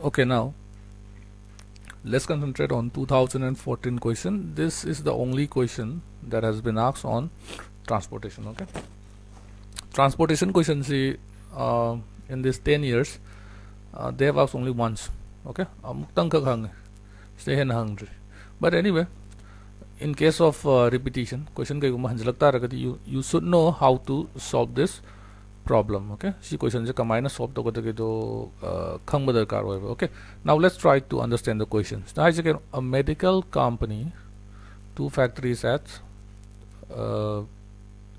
Okay, now let's concentrate on 2014 question. This is the only question that has been asked on transportation. Okay, transportation question, see, in these 10 years they have asked only once. Okay, but anyway, in case of repetition question you should know how to solve this problem. Okay, see question je kamaina solve to khangba darkar hoiba. Okay, now let's try to understand the questions. Now a medical company, two factories uh,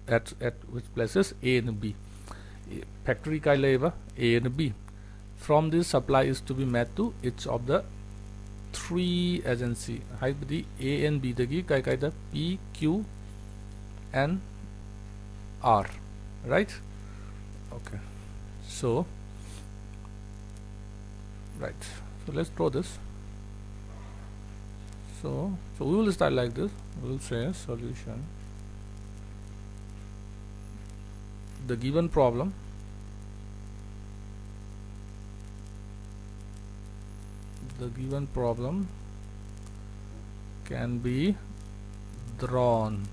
at which places A and B. Factory kai leba A and B. From this, supply is to be met to each of the three agency. The A and B dagi kai kai the P, Q, and R, right? Okay, so right, so let's draw this. So we will start like this. We will say solution. The given problem can be drawn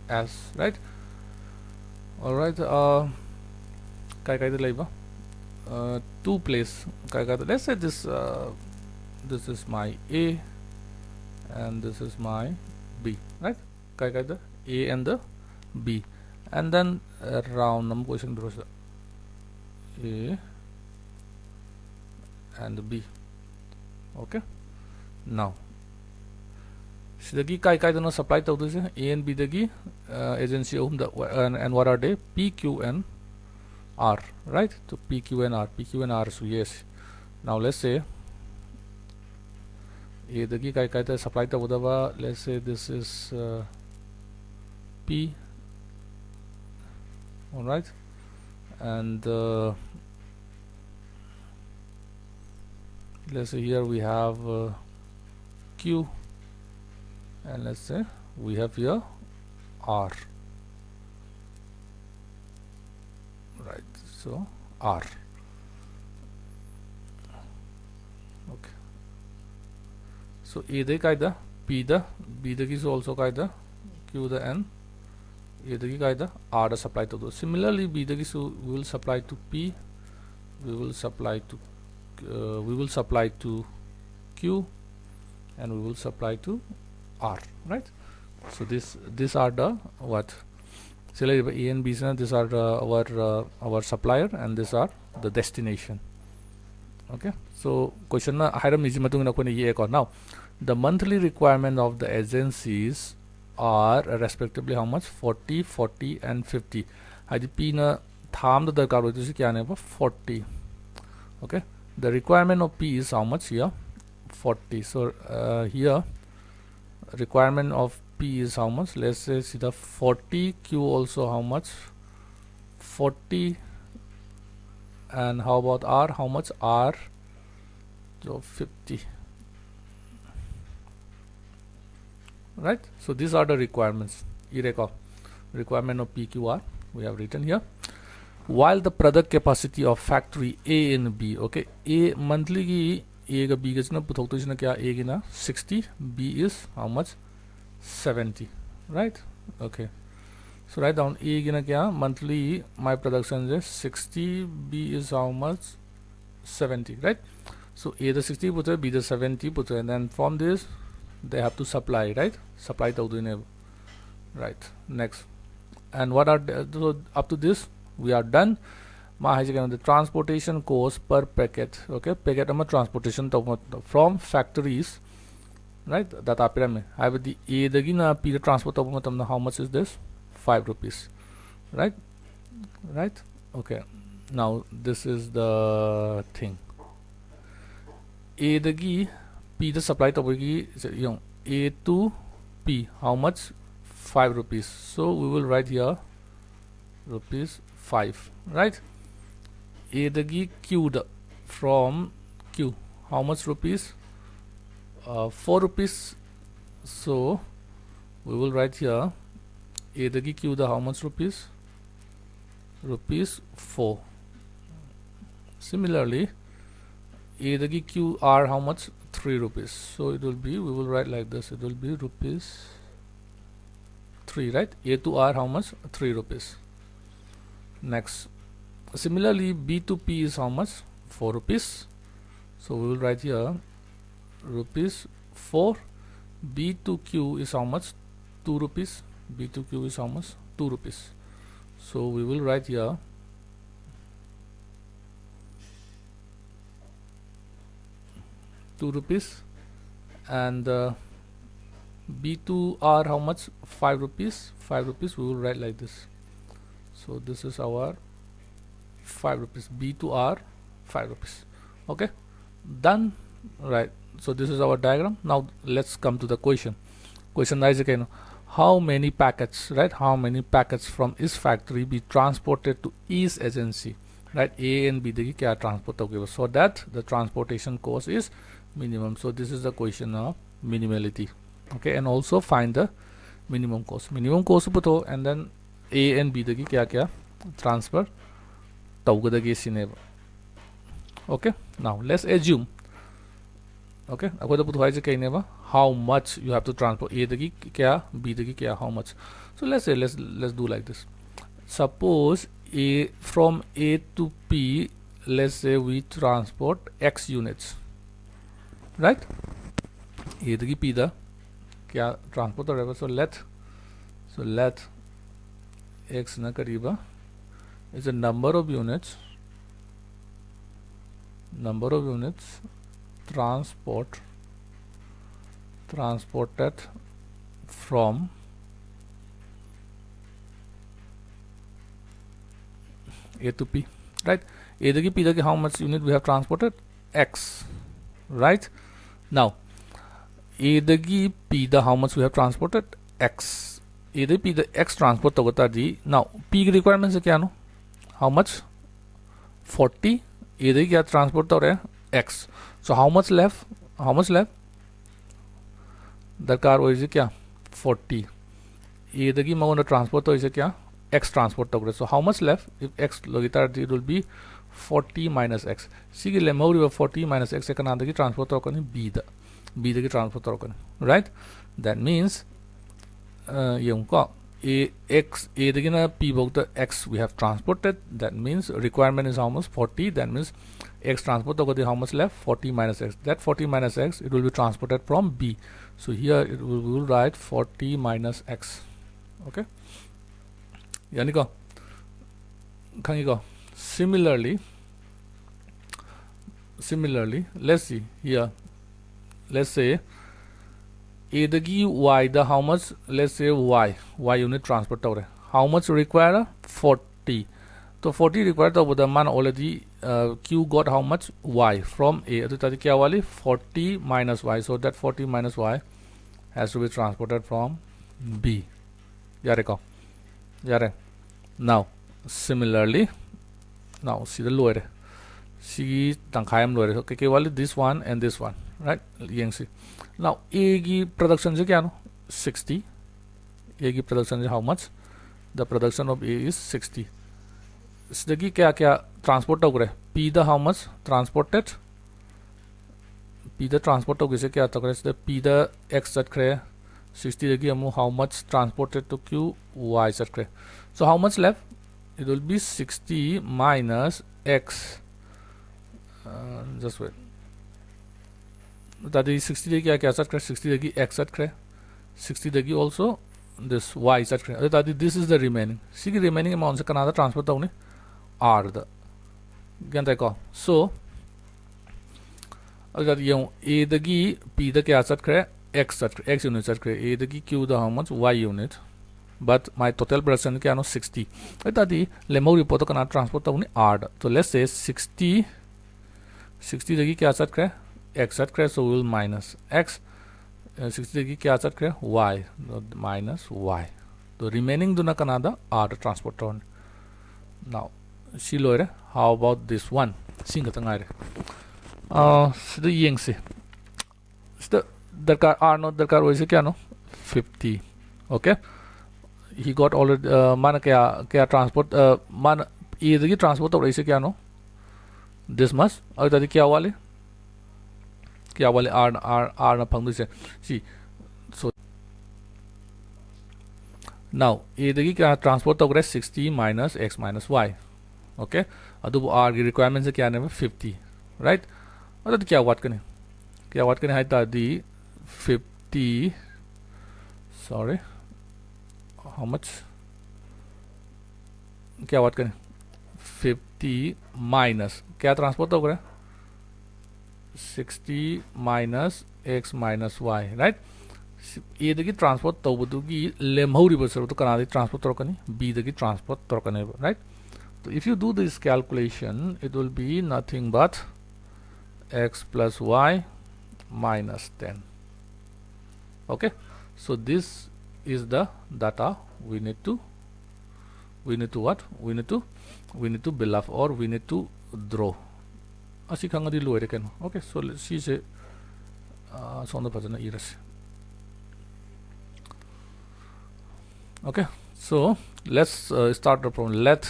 as, right? All right, two place. Let's say this is my A and this is my B, right? The A and the B, and then round number question A and B. Okay, now sidagi kai dano supply tawduse A and B dagi agency and what are they? P, Q, and R, right? So P, Q, and R. So yes, now let's say A dagi kai the supply tawdaba. Let's say this is P, all right, and let's say here we have Q, and let's say we have here R, right? So R. Okay, so A the kaida, P the, B the is also kaida, Q the, and A the kaida, R the supply to those. Similarly, B the so we will supply to P, we will supply to Q, and we will supply to R, right? So these are the what? So A and B, these are our supplier, and these are the destination. Okay, so question na hiram is now the monthly requirement of the agencies are respectively how much? 40, 40, and 50. P na tham the darkar hoy 40. Okay, the requirement of P is how much here? 40. So here requirement of P is how much? Let's say see the 40. Q also how much? 40. And how about R? How much? R, so 50, right? So these are the requirements. Requirement of PQR we have written here. While the product capacity of factory A and B, okay, A monthly ki A ga B ga puthok to kya? A gina 60, B is how much? 70, right? Okay, so write down A gina kya? Monthly my production is 60, B is how much? 70, right? So A the 60 put, B the 70 put, and then from this they have to supply, right? Supply to right? Next, and what are so up to this we are done. The transportation cost per packet. Okay, packet transportation from factories, right? That I have the A the P the transport how much is this? 5 rupees, right? Okay, now this is the thing. A the P the supply to A to P how much? 5 rupees. So we will write here rupees 5, right? A the Q the from Q how much rupees? 4 rupees. So we will write here A dagi Q the how much rupees? Rupees 4. Similarly, A dagi Q are how much? 3 rupees. So it will be, we will write like this, it will be rupees 3, right? A to R how much? 3 rupees. Next, similarly B to P is how much? 4 rupees. So we will write here rupees 4. B to Q is how much? 2 rupees. B to Q is how much? 2 rupees. So we will write here ₹2, and B to R how much? 5 rupees. 5 rupees, we will write like this. So this is our 5 rupees. B to R 5 rupees. Okay, done, right? So this is our diagram. Now let's come to the question. Question is again, how many packets, right? How many packets from each factory be transported to each agency, right? A and B degi kya transport hoga, so that the transportation cost is minimum. So this is the question of minimality. Okay, and also find the minimum cost. Minimum cost puto, and then A and B degi kya kya transfer taugadagi sineba. Okay, now let's assume. Okay, how much you have to transport A dagi kya, B dagi kya, how much. So let's say let's do like this. Suppose from A to P, let's say we transport X units, right? A dagi P da kya transport or so let X na kariba is a number of units transported from A to P, right? A dagi P dagi how much unit we have transported? X, right? Now A dagi P the how much we have transported? X. A dagi P the X transport togata di. Now P requirements kya no? How much? 40. A dagi kya transport to X. So how much left? Darkar ho is kya? 40. A dagi magona transport to is kya? X transport to. So how much left? If X logita, it will be 40 minus X. See the lemma 40 minus X ekana dagi transport to B the dagi transport to, right? That means yung ko A dagi na P bog the X we have transported. That means requirement is how much? 40. That means X transport to how much left? 40 minus X. That 40 minus X, it will be transported from B. So here we will write 40 minus X. Okay, yani ko khangi ko. Similarly, let's see here. Let's say A dagi Y the how much? Let's say Y unit transport to how much require? 40. So 40 required to the man already Q got how much? Y from A. So tadi kya wali? 40 minus Y. So that 40 minus Y has to be transported from B. Yare. Now similarly, now see the lower. See tangkhayam lower. Okay, wali this one and this one, right? Now A ki production is kya no? 60. A ki production is how much? The production of A is 60. Isdagi kya transport ho gre? P the how much transported? P the transport ho gise kya to the P the X set kre 60 dagi amu how much transported to Q Y set kre. So how much left? It will be 60 minus X. Just wait. That is 60 dagi kya set kre? 60 dagi X set kre. 60 dagi also this Y set kre. That is this is the remaining. See the remaining amount se kanada transport to R the. So अगर yung A dagi P the kya set kre? X unit set kre. A dagi Q the how much? Y unit. But my total production kya no 60. Tadi lemma report to kana transport to R. So let's say 60 dagi kya set kre? X set kre. So we will minus X. 60 dagi kya set kre? Y. Minus Y. The remaining duna kanada R transport to. Now how about this one? Singa tangare. The yeng se. The darkar R not darkar ho kya no 50. Okay. he got already mana kya transport mana e dagi transport to raise kya no this much aur tadi kya wale r na phang se see. So now e dagi kya transport to 60 minus x minus y. Okay, adu r ki requirement se kya ne 50, right? aur tadi kya what kane hai tadi 50, sorry, how much क्या बात करें 50 minus क्या transport हो गया 60 minus x minus y, right? ए दगी transport तौबदुगी लेमहौरिबो सर तो कनादि ट्रांसपोर्ट तोरकनी b दगी ट्रांसपोर्ट तोरकने, राइट? तो if you do this calculation it will be nothing but x plus y minus 10. Okay, so this is the data we need to what we need to build up or we need to draw asi khangadi loire ken. Okay, so let's see se sonda phajana iras. Okay, so let's start the problem. Let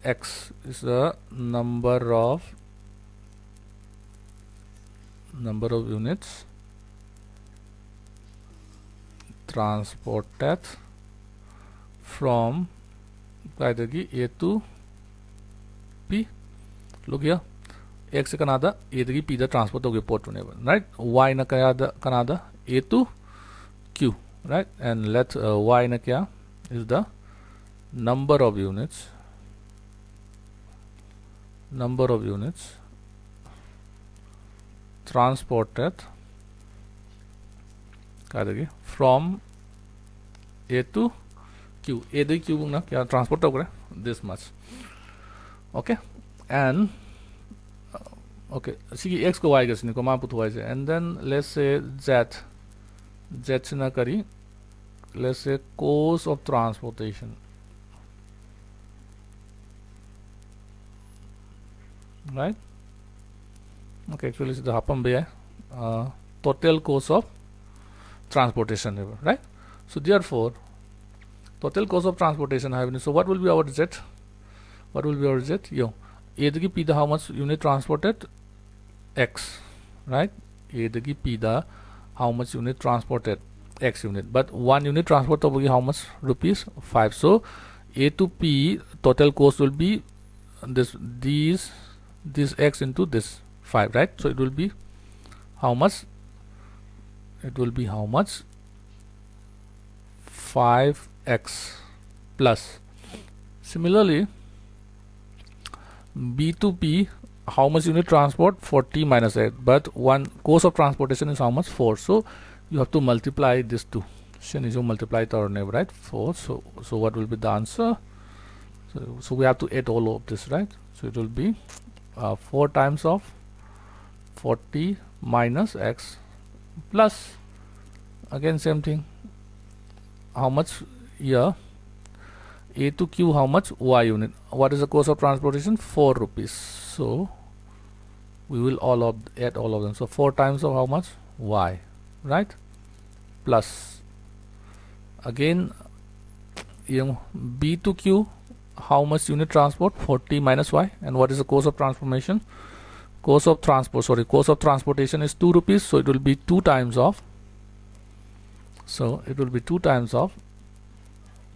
x is the number of units transported from either A to P. Look here, x Canada A to P the transport of port to neighbor, right? Y na Canada A to Q, right? And let y na kya is the number of units transported from A to Q. A to Q na kya transport hoga this much. Okay, and okay, see x ko y gasni ko ma put y, and then let's say z na kari, let's say cost of transportation, right? Okay, actually it's the apam bhi total cost of transportation, right? So therefore total cost of transportation I have. So what will be our z? Yo, a the p the how much unit transported x, right? A the p the how much unit transported x unit, but 1 unit transport to how much rupees 5. So a to p total cost will be this x into this 5, right? So it will be how much? 5x plus. Similarly B to P how much unit transport 40 minus 8, but one cost of transportation is how much 4. So you have to multiply this two. So multiply it or never, right? 4. So what will be the answer? So we have to add all of this, right? So it will be 4 times of 40 minus x plus again same thing, how much here A to Q how much y unit. What is the cost of transportation? 4 rupees. So we will add all of them. So 4 times of how much y, right? Plus again B to Q how much unit transport 40 minus y, and what is the cost of transportation? Cost of transportation is 2 rupees. So it will be 2 times of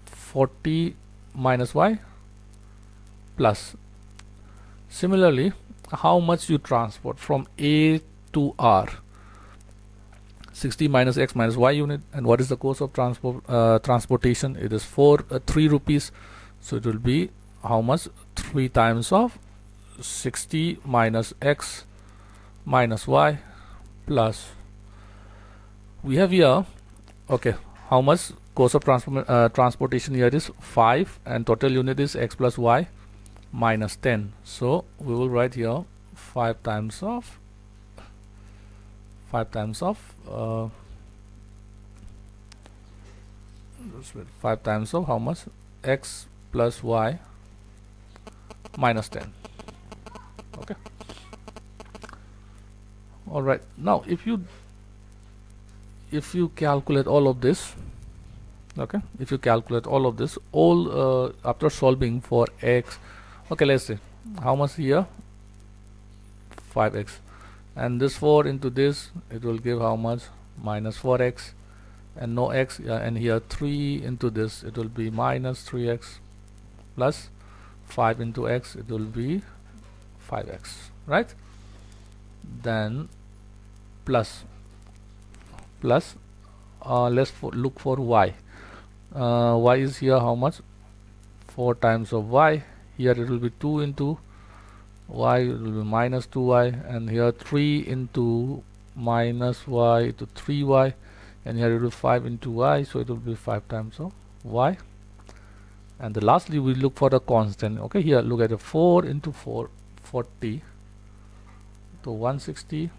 40 minus y plus. Similarly, how much you transport from A to R? 60 minus x minus y unit, and what is the cost of transportation? It is 3 rupees. So it will be how much? 3 times of 60 minus x minus y plus. We have here, okay, how much cost of transportation here is 5, and total unit is x plus y minus 10. So we will write here 5 times of how much? X plus y minus 10. Okay, all right. Now if you calculate all of this, Okay, if you calculate all of this, all after solving for x, okay, let's say how much here, 5x, and this 4 into this, it will give how much, minus 4x, and no x, and here 3 into this, it will be minus 3x, plus 5 into x, it will be 5x, right? Then plus let's look for y. Y is here how much, 4 times of y. Here it will be 2 into y, it will be minus 2y, and here 3 into minus y to 3y, and here it will be 5 into y, so it will be 5 times of y. And the lastly we look for the constant. Okay, here look at the 4 into 4, 40 to 160,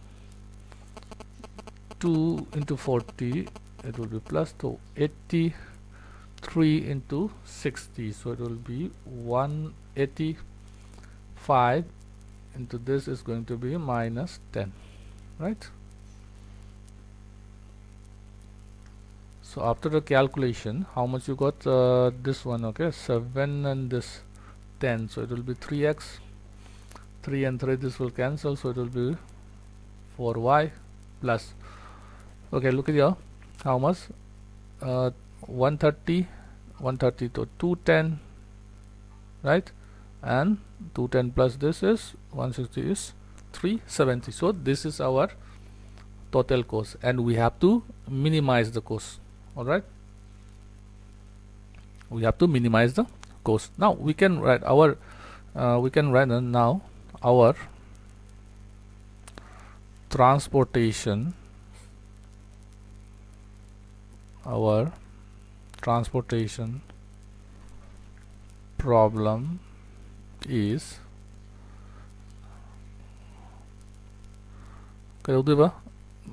2 into 40, it will be plus to 80, 3 into 60, so it will be 185 into this is going to be minus 10, right? So after the calculation, how much you got, this one, okay, 7 and this 10, so it will be 3x, 3 and 3 this will cancel, so it will be 4y plus, okay, look at here, how much, 130 to 210, right? And 210 plus this is 160 is 370. So this is our total cost, and we have to minimize the cost. All right, we have to minimize the cost. Now we can write our now our transportation problem is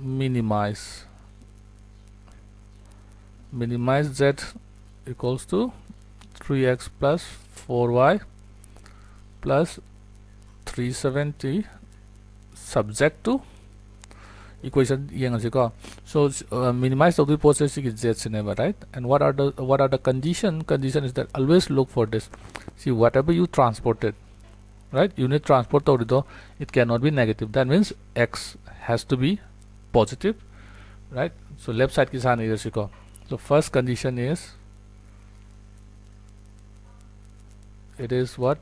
minimize z equals to 3x plus 4y plus 370 subject to equation so minimize the process is z never, right? And what are the condition is that always look for this. See, whatever you transported, right, unit transport, it cannot be negative. That means x has to be positive, right? So left side ki saan either siko. So first condition is, it is what,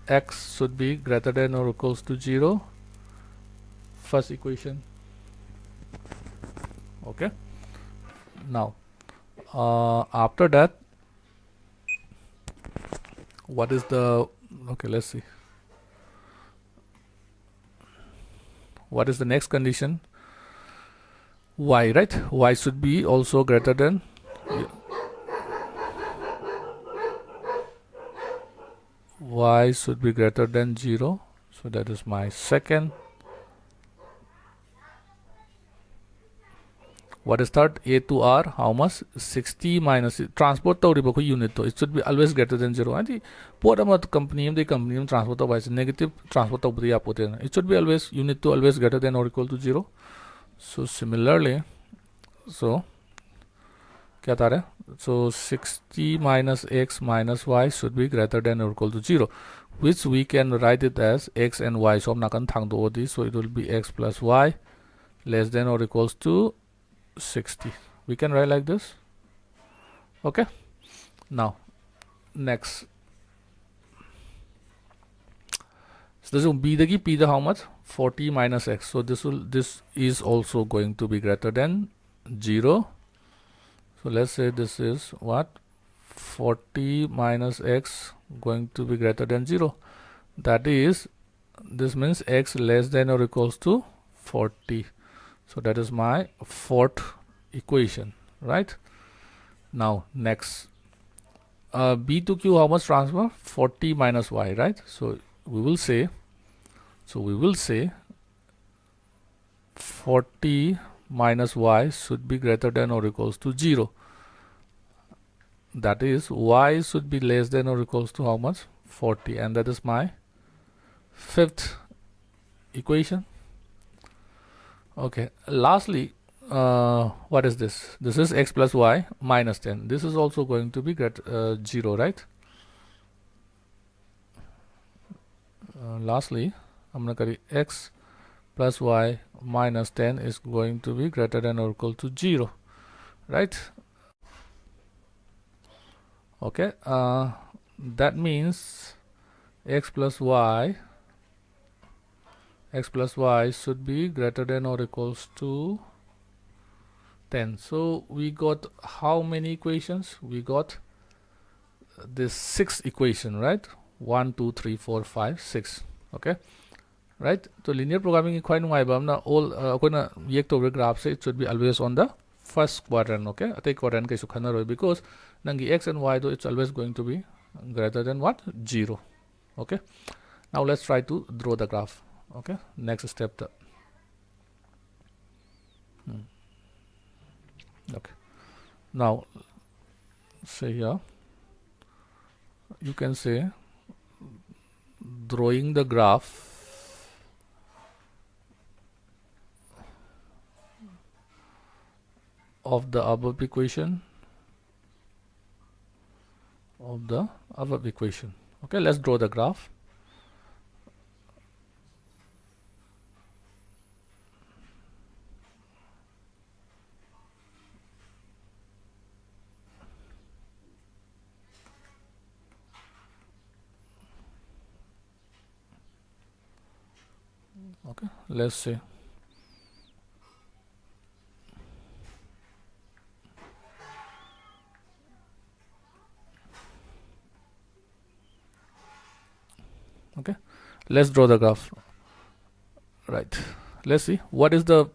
x should be greater than or equals to 0, first equation. Okay, now after that, what is the, okay, let's see, what is the next condition, y, right? Y should be also greater than, y should be greater than 0, so that is my second. What is third? A to R, how much, 60 minus transport unit, it should be always greater than 0. And the company transport negative transport, it should be always unit to always greater than or equal to 0. So similarly, so 60 minus x minus y should be greater than or equal to 0, which we can write it as x and y. So it will be x plus y less than or equals to 60. We can write like this. Okay, now next, so this will be the p, the how much, 40 minus x, so this is also going to be greater than 0. So let's say this is what, 40 minus x going to be greater than 0, that is, this means x less than or equals to 40. So that is my fourth equation, right? Now next, b to q, how much transfer, 40 minus y, right? So we will say 40 minus y should be greater than or equals to 0, that is, y should be less than or equals to how much, 40, and that is my fifth equation. Okay, lastly, what is this? This is x plus y minus 10. This is also going to be 0, right? Lastly, I'm going to carry x plus y minus 10 is going to be greater than or equal to 0, right? Okay, that means x plus y should be greater than or equals to 10. So we got how many equations? We got this 6 equation, right? 1 2 3 4 5 6. Okay, right? So linear programming is quite na all yek to graph say it should be always on the first quadrant. Okay, take quadrant kaisu khana because nangi x and y though it's always going to be greater than what? 0. Okay, now let's try to draw the graph. Okay, next step. Okay, now say here you can say drawing the graph of the above equation Okay, let's draw the graph. Okay, let's see. Okay, let's draw the graph. Right, let's see what is the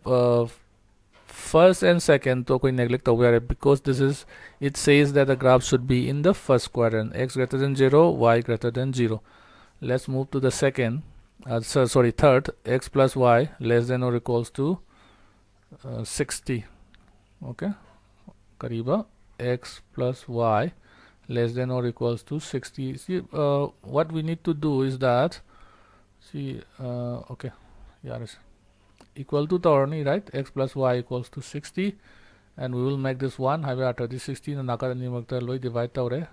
first and second to koi neglect over because this is it says that the graph should be in the first quadrant, x greater than 0, y greater than 0. Let's move to the second third, x plus y less than or equals to 60. Okay, kariba x plus y less than or equals to 60. See, what we need to do is that okay, yeah, equal to Torni, right? X plus y equals to 60, and we will make this 1 have after this 16 and divide taure.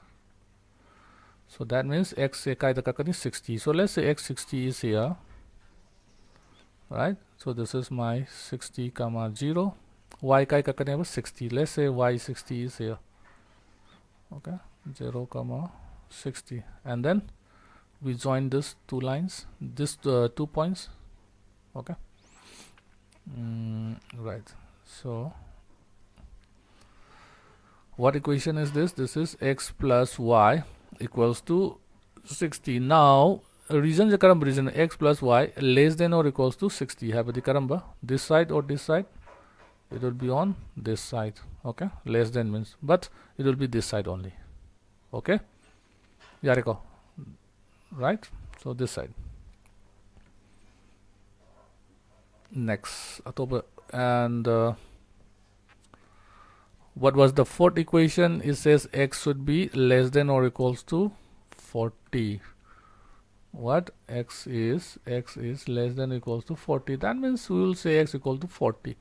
So that means x is 60. So let's say x60 is here, right? So this is my 60 comma 0. Y was 60. Let's say y60 is here. Okay, 0 comma 60, and then we join this two lines, this 2 points. Okay, right. So what equation is this? This is x plus y equals to 60. Now reason x plus y less than or equals to 60 have the karamba this side or this side. It will be on this side. Okay, less than means, but it will be this side only. Okay, yariko, right? So this side. Next, and what was the fourth equation? It says x should be less than or equals to 40. What x is less than or equals to 40. That means we will say x equal to 40.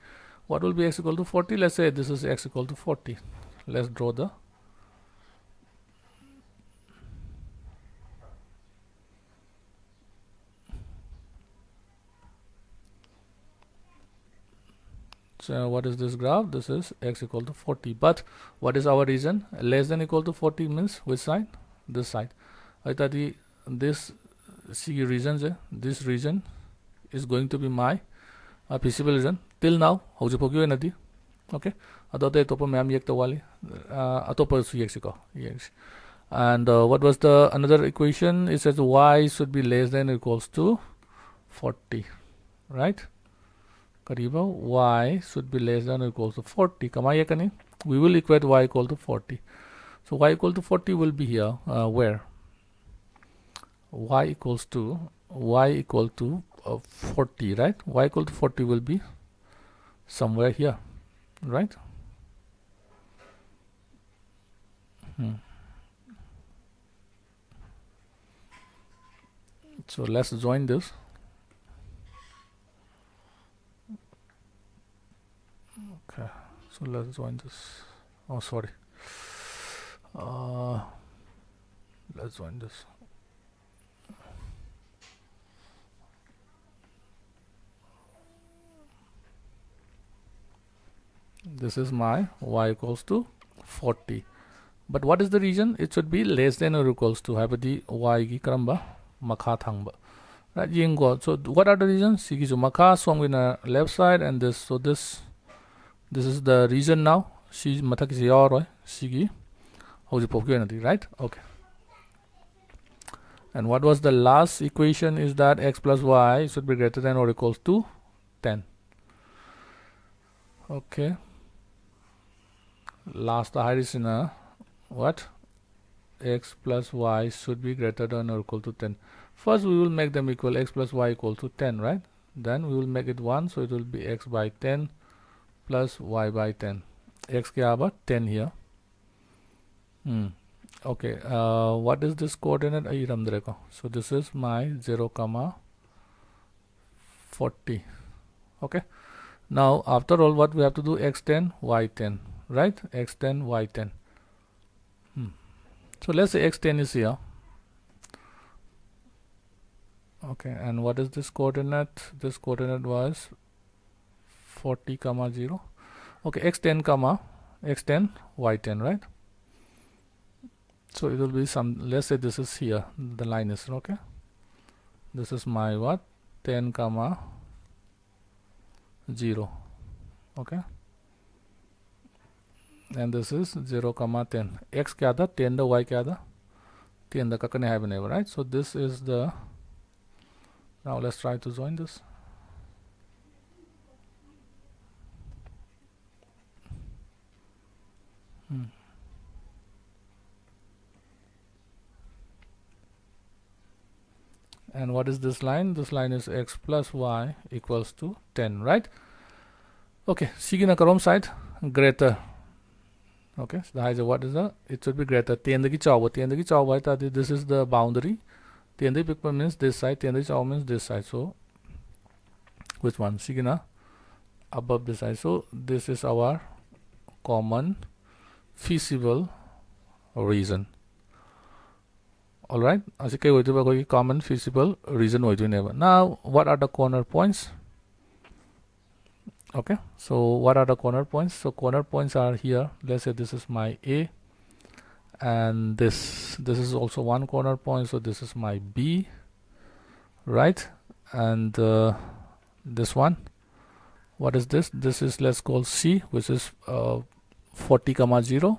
What will be x equal to 40? Let's say this is x equal to 40. Let's draw the so what is this graph? This is x equal to 40. But what is our reason? Less than equal to 40 means which side? This side. I thought this regions, this region is going to be my feasible region till now. Okay, and what was the another equation? It says y should be less than or equals to 40, right? Kariba y should be less than or equals to 40. We will equate y equal to 40. So y equal to 40 will be here. Where y equal to 40, right? Y equal to 40 will be somewhere here, right? So let's join this. Okay. Okay, so let's join this. Oh, sorry. Let's join this. This is my y equals to 40. But what is the region? It should be less than or equals to habadi y gi karamba makha thangba. Right, yingo. So what are the regions? Sigi ju makha swung in the left side and this. So this is the region now. Si mathak is your sigi. Right? Okay. And what was the last equation? Is that x plus y should be greater than or equals to 10. Okay. Last is in a what? X plus y should be greater than or equal to 10. First we will make them equal. X plus y equal to 10, right? Then we will make it 1, so it will be x by 10 plus y by 10. X ke about 10 here. Okay, what is this coordinate? So this is my 0 comma 40. Okay, now after all, what we have to do? X10 y10, right? X10 y10. So let's say x10 is here. Okay, and what is this coordinate? This coordinate was 40 comma 0. Okay, x10 comma x10 y10, right? So it will be some, let's say this is here, the line is, okay, this is my what? 10 comma 0. Okay, and this is 0 comma 10. X kya tha? 10 the y kya tha? 10 the kakane have never, right? So this is the, now let's try to join this. And what is this line? This line is x plus y equals to 10, right? Okay, sigina karom side greater. Okay, so the what is the? It should be greater. 10 the chawa. 10 the chawa. This is the boundary. 10 the picture means this side. 10 the chawa means this side. So which one? Sigina above this side. So this is our common feasible reason. Alright, common feasible reason. Now what are the corner points? Okay, so what are the corner points? So corner points are here. Let's say this is my A, and this is also one corner point, so this is my B, right? And this one, what is this? This is, let's call C, which is 40 comma 0,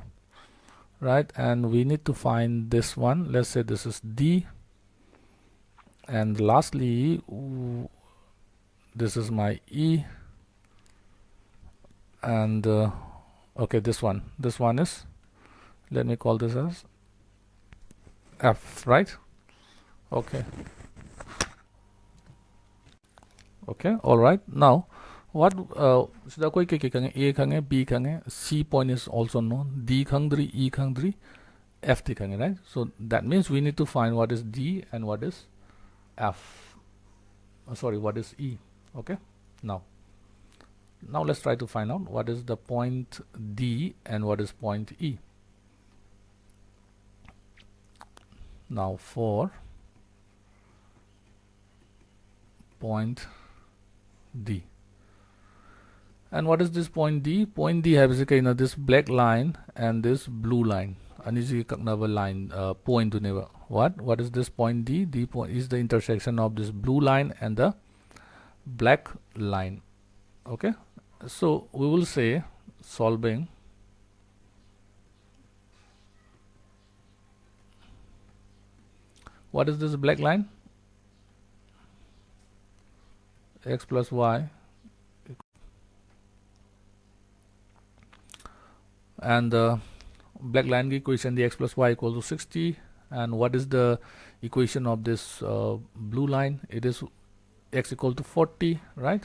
right? And we need to find this one. Let's say this is D, and lastly this is my E, and okay, this one is, let me call this as F, right? Okay, all right. Now what sida koi ke khange? A khange, B khange, C point is also known, D khangdri, E khangdri, F ti khange, right? So that means we need to find what is D and what is F, sorry, what is E. Okay, now let's try to find out what is the point D and what is point E. Now for point D, and what is this point D? Point D has this black line and this blue line, and is another line point to never. What is this point D? D point is the intersection of this blue line and the black line. Okay, so we will say solving what is this black line? X plus y, and the black line equation, the x plus y equals to 60. And what is the equation of this blue line? It is x equal to 40, right?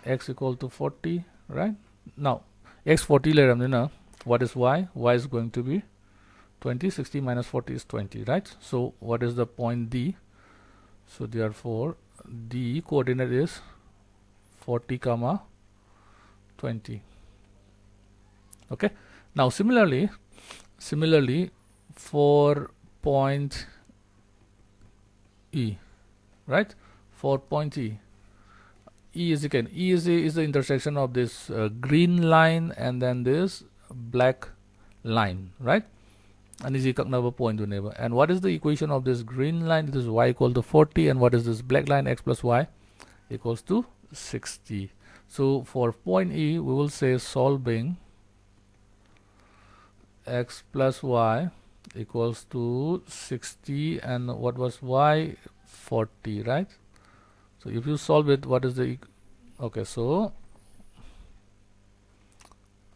X equal to 40, right? Now x 40 later, what is y? Y is going to be 20. 60 minus 40 is 20, right? So what is the point D? So therefore D coordinate is 40 comma 20. Okay, now similarly for point E, right? For point E is again, is the intersection of this green line and then this black line, right? And is a point to neighbor. And what is the equation of this green line? It is y equal to 40, and what is this black line? X plus y equals to 60. So for point E, we will say solving x plus y equals to 60, and what was y? 40, right? So if you solve it, what is the okay, so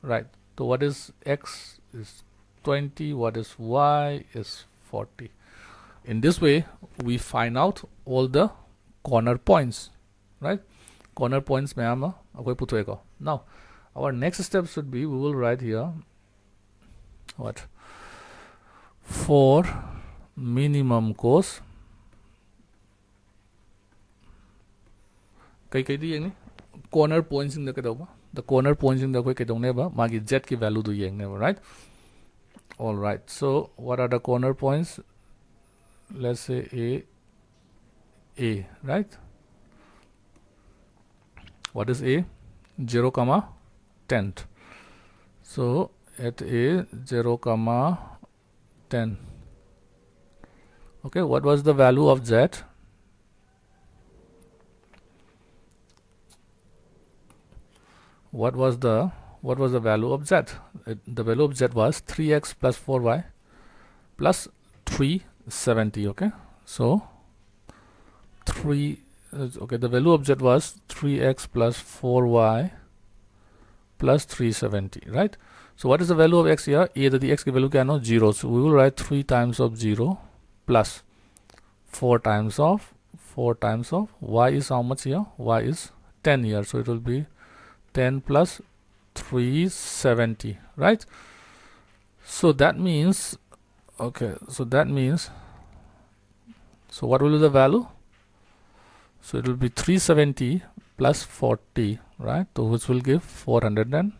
right, so what is x is 20, what is y is 40. In this way we find out all the corner points, right? Corner points mayam akwai. Now our next step should be, we will write here what, for minimum cost corner points in the corner points in the magi z ki value do never, right? All right, so what are the corner points? Let's say a, right? What is a? 0 comma 10. So at a 0 comma 10. Okay, what was the value of z? What was the value of z? The value of z was 3x plus 4y plus 370. Okay, so the value of z was 3x plus 4y plus 370, right? So what is the value of x here? The x value is 0, so we will write 3 times of 0 plus 4 times of y is how much here? Y is 10 here, so it will be 10 plus 370, right? So that means, okay, so what will be the value? So it will be 370 plus 40, right? So which will give 410.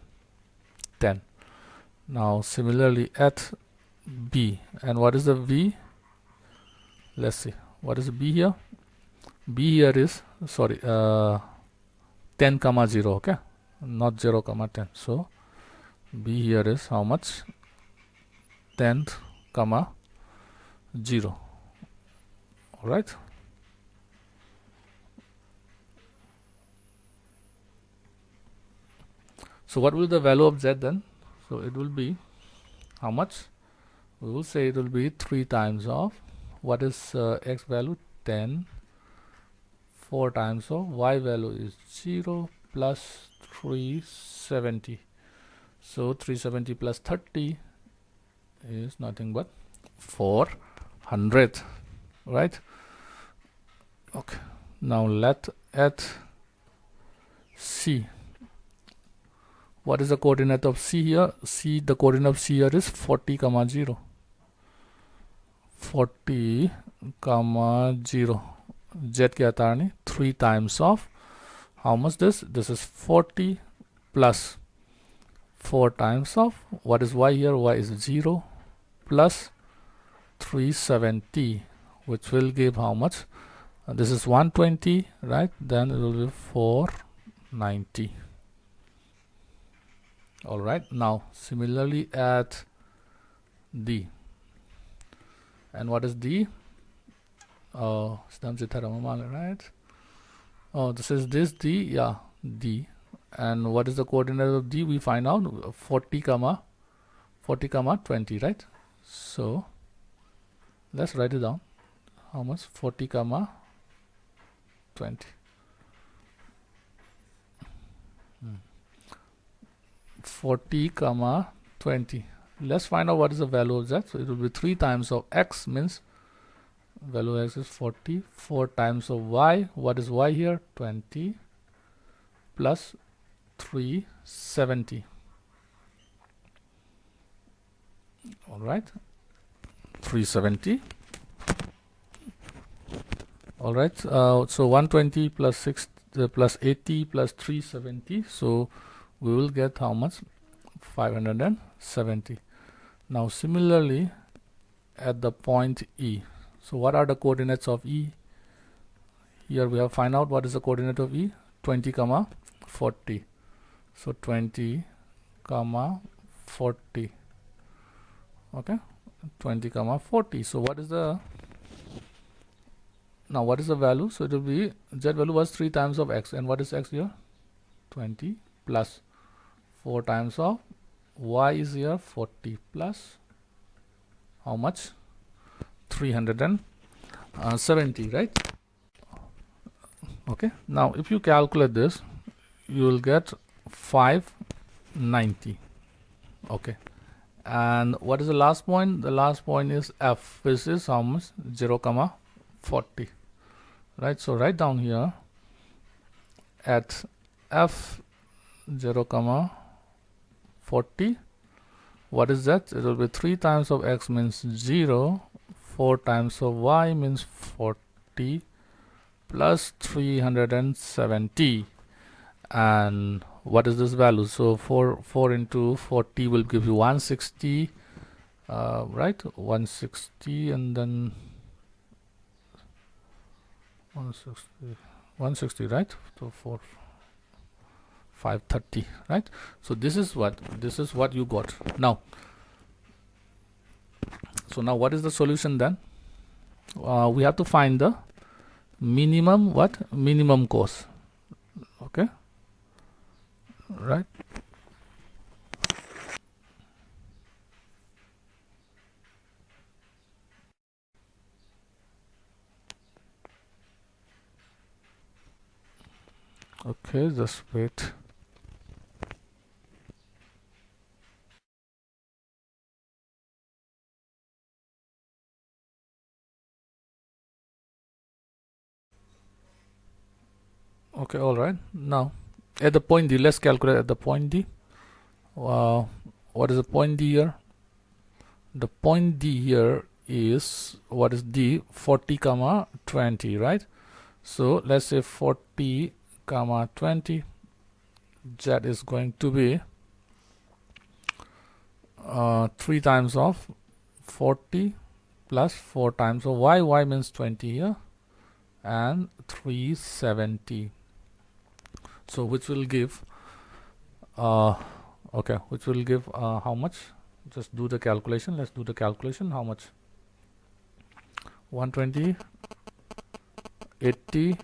Now similarly at B, and what is the B? Let's see, what is B here? B here is 10 comma 0, okay, not 0 comma 10. So B here is how much? 10 comma 0. All right, so what will be the value of z then? So it will be how much? We will say it will be 3 times of what is x value? 10. 4 times of y value is 0 plus 370. So 370 plus 30 is nothing but 400, right? Okay, now let at C. What is the coordinate of C here? C, the coordinate of C here is 40 comma 0. 40 comma 0. Z kya tarni? 3 times of how much this? This is 40 plus 4 times of what is y here? Y is 0 plus 370, which will give how much? This is 120, right? Then it will be 490. All right, now similarly at D, and what is D? Oh, right? Oh, this is this D, yeah, D. And what is the coordinate of D? We find out 40 comma 20, right? So let's write it down. How much? 40 comma 20. 40 comma 20. Let's find out what is the value of that. So it will be 3 times of x, means value of x is 40. 4 times of y. What is y here? 20 plus 370. All right, 370. All right, so 120 plus 6 plus 80 plus 370. So we will get how much? 570. Now similarly at the point E, so what are the coordinates of E? Here we have find out what is the coordinate of E. 20 comma 40. So 20 comma 40. Okay, 20 comma 40. So what is the, now what is the value? So it will be, z value was 3 times of x, and what is x here? 20 plus 4 times of y is here 40 plus how much? 370, right? Okay, now if you calculate this, you will get 590. Okay, and what is the last point? The last point is f, which is how much? 0 comma 40, right? So write down here at f 0 comma 40, what is that? It will be 3 times of x means 0, 4 times of y means 40 plus 370, and what is this value? So 4 into 40 will give you 160, right? 160, and then 160, right? So 530, right? So this is what you got. Now, so now what is the solution then? We have to find the minimum, what? Minimum cost. Okay, right? Okay, just wait. Okay, all right. Now at the point D, let's calculate at the point D. What is the point D here? The point D here is, what is D? 40 comma 20, right? So let's say 40 comma 20, that is going to be 3 times of 40 plus 4 times of y means 20 here, and 370. So which will give okay, which will give how much? Just do the calculation. Let's do the calculation. How much? 120, 80,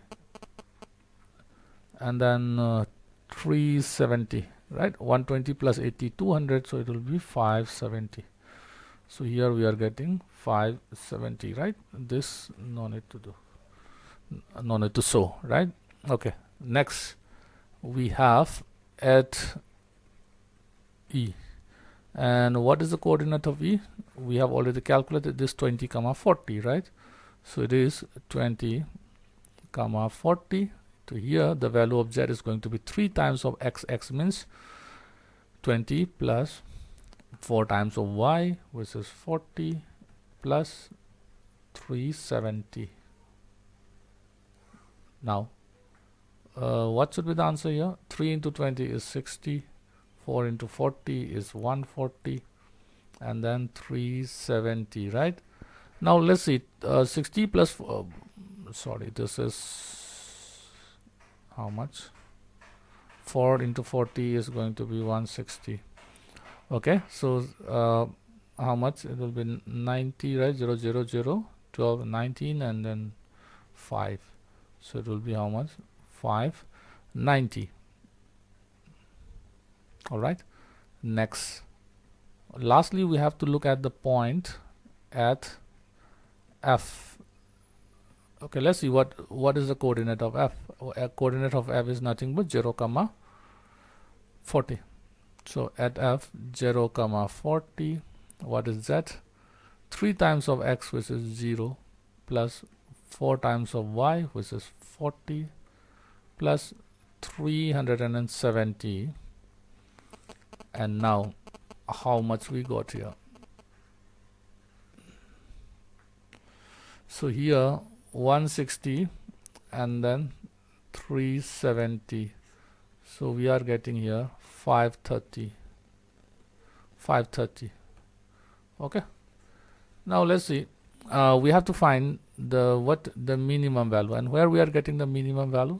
and then 370, right? 120 plus 80, 200, so it will be 570. So here we are getting 570, right? This no need to do, no need to show, right? Okay, next we have at E, and what is the coordinate of E? We have already calculated this, 20 comma 40, right? So it is 20 comma 40. To here the value of z is going to be 3 times of x, means 20 plus 4 times of y, which is 40 plus 370. Now what should be the answer here? 3 into 20 is 60, 4 into 40 is 140, and then 370, right? Now let's see, 60 plus sorry, this is how much? 4 into 40 is going to be 160. Okay, so how much? It will be 90, right? 0 0 0 12 19, and then 5, so it will be how much? 590. All right, next, lastly we have to look at the point at F. Okay, let's see what is the coordinate of F. Coordinate of F is nothing but 0 comma 40. So at F 0 comma 40, what is that? 3 times of x, which is 0, plus 4 times of y, which is 40, plus 370. And now how much we got here? So here 160 and then 370. So we are getting here 530. Okay, now let's see. We have to find the minimum value, and where we are getting the minimum value.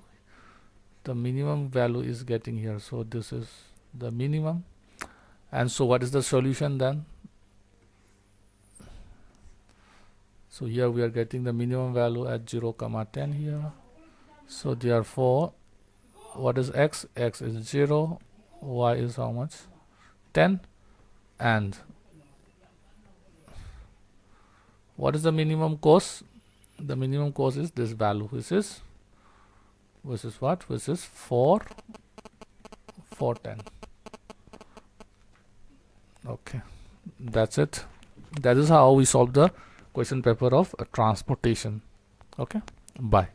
The minimum value is getting here, so this is the minimum. And so what is the solution then? So here we are getting the minimum value at 0, 10 here. So therefore, what is x? X is 0, y is how much? 10. And what is the minimum cost? The minimum cost is this value, which is what? Which is 410. Okay, that's it. That is how we solve the question paper of transportation. Okay, bye.